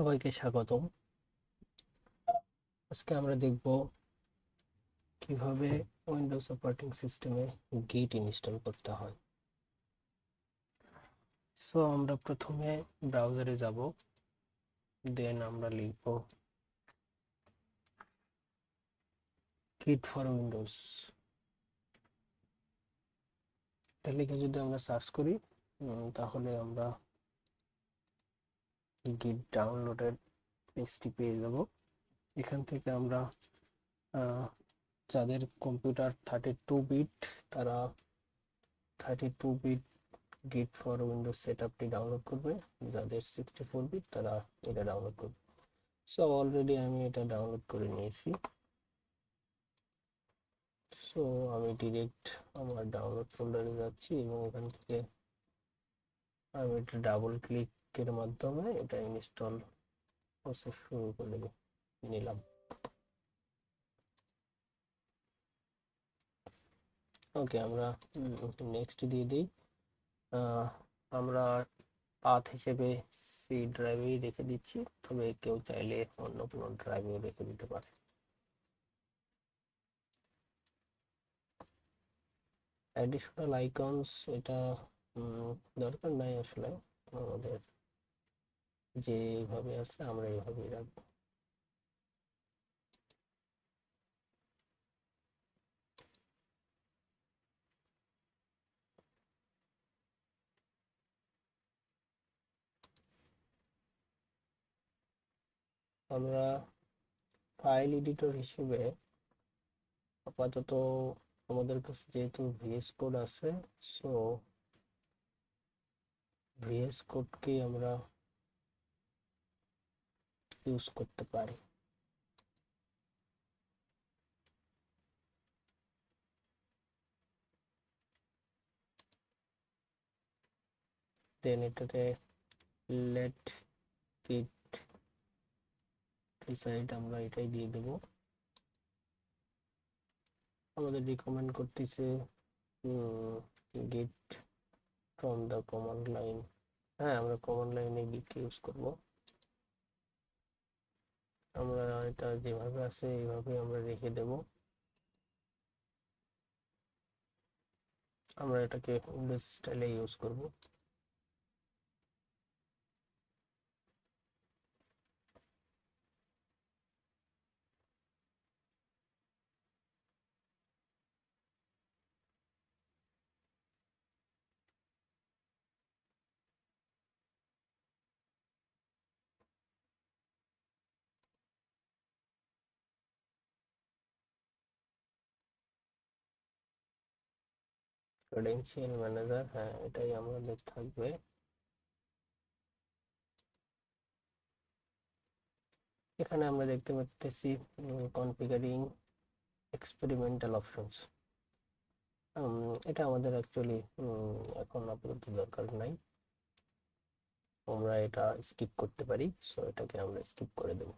সবাইকে স্বাগতম। আজকে আমরা দেখব কিভাবে উইন্ডোজ অপারেটিং সিস্টেমে গিট ইনস্টল করতে হয়। সো আমরা প্রথমে ব্রাউজারে যাব, দেন আমরা লিখব গিট ফর উইন্ডোজ। এটা লিখে যদি আমরা সার্চ করি তাহলে আমরা গিট ডাউনলোডের পেজটি পেয়ে যাব। এখান থেকে আমরা যাদের কম্পিউটার 32 বিট তারা 32 বিট গিট ফর উইন্ডোজ সেটআপটি ডাউনলোড করবে, যাদের 64 বিট তারা এটা ডাউনলোড করবে। সো অলরেডি আমি এটা ডাউনলোড করে নিয়েছি। সো আমি ডিরেক্ট আমার ডাউনলোড ফোল্ডারে যাচ্ছি এবং এখান থেকে আমি এটা ডাবল ক্লিকের মাধ্যমে এটা ইনস্টল প্রসেস শুরু করে নিলাম। ওকে, আমরা নেক্সট দিয়ে দিই। আমরা পাথ হিসেবে সি ড্রাইভেই রেখে দিচ্ছি, তবে কেউ চাইলে অন্য কোনো ড্রাইভেও রেখে দিতে পারে। অ্যাডিশনাল আইকনস এটা দরকার নাই আসলে, আমাদের যেভাবে আছে আমরা এইভাবেই রাখবো। আমরা ফাইল এডিটর হিসেবে আপাতত আমাদের কাছে যেহেতু ভিএস কোড আছে, সো ভিএস কোডকেই আমরা ইউজ করতে পারি। দেন এটাতে লেট গিট ডিসাইড আমরা এটাই দিয়ে দেব। আমাদের রিকমেন্ড করতেছে গিট ফ্রম দ্য কমান্ড লাইন। হ্যাঁ, আমরা কমান্ড লাইনে গিট ইউজ করব। আমরা এটা যেভাবে আছে এইভাবে আমরা রেখে দেব। আমরা এটাকে উইন্ডোজ স্টাইলে ইউজ করব। ক্রেডেনশিয়াল ম্যানেজার, হ্যাঁ এটাই আমাদের থাকবে। এখানে আমরা দেখতে পাচ্ছি কনফিগারিং এক্সপেরিমেন্টাল অপশনস। এটা আমাদের অ্যাকচুয়ালি এখন আপাতত দরকার নাই, আমরা এটা স্কিপ করতে পারি। সো এটাকে আমরা স্কিপ করে দেব।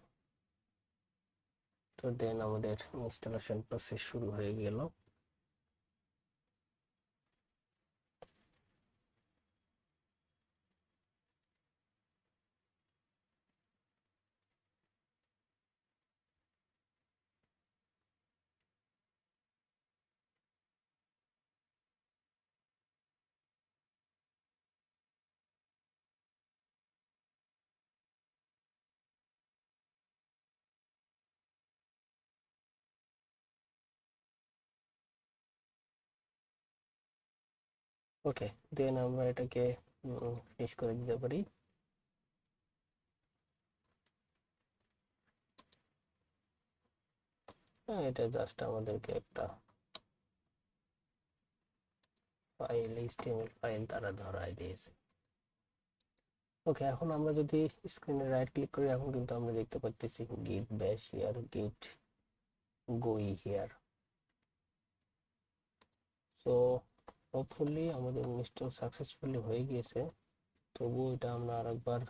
তো দেন আমাদের ইনস্টলেশন প্রসেস শুরু হয়ে গেল। ওকে, দেন আমরা এটাকে ফিনিশ করে দিতে পারি। হ্যাঁ, এটা জাস্ট আমাদেরকে একটা ফাইল, এইচটিএমএল ফাইল তারা ধরায় দিয়েছে। ওকে, এখন আমরা যদি স্ক্রিনে রাইট ক্লিক করি, এখন কিন্তু আমরা দেখতে পাচ্ছি গিট ব্যাশ হিয়ার, গিট গোই হিয়ার। সো হোপফুলি আমাদের ইনস্টল সাকসেসফুলি হয়ে গিয়েছে। তবুও এটা আমরা আরেকবার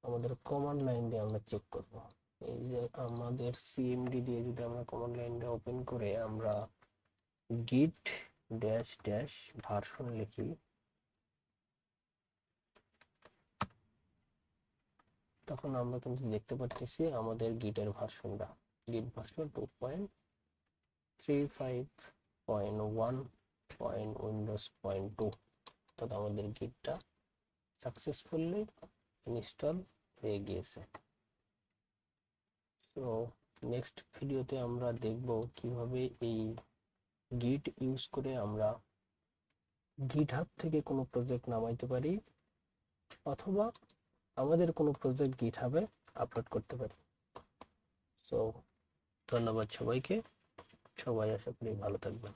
আমাদের কমান্ড লাইন দিয়ে আমরা চেক করব। এই যে আমাদের সিএমডি দিয়ে যদি আমরা কমান্ড লাইনটা ওপেন করে আমরা গিট ড্যাশ ড্যাশ ভার্সন লিখি, এখন আমরা কিন্তু দেখতে পাচ্ছি আমাদের গিটের ভার্সনটা, গিট ভার্সন 2.35.1.windows.2, অর্থাৎ আমাদের গিটটা সাকসেসফুলি ইনস্টল হয়ে গিয়েছে। তো নেক্সট ভিডিওতে আমরা দেখব কিভাবে এই গিট ইউজ করে আমরা গিটহাব থেকে কোনো প্রজেক্ট নামাইতে পারি অথবা আমাদের কোনো প্রজেক্ট গিটহাবে আপলোড করতে পারি। সো ধন্যবাদ সবাইকে, সবাই আশা করি ভালো থাকবেন।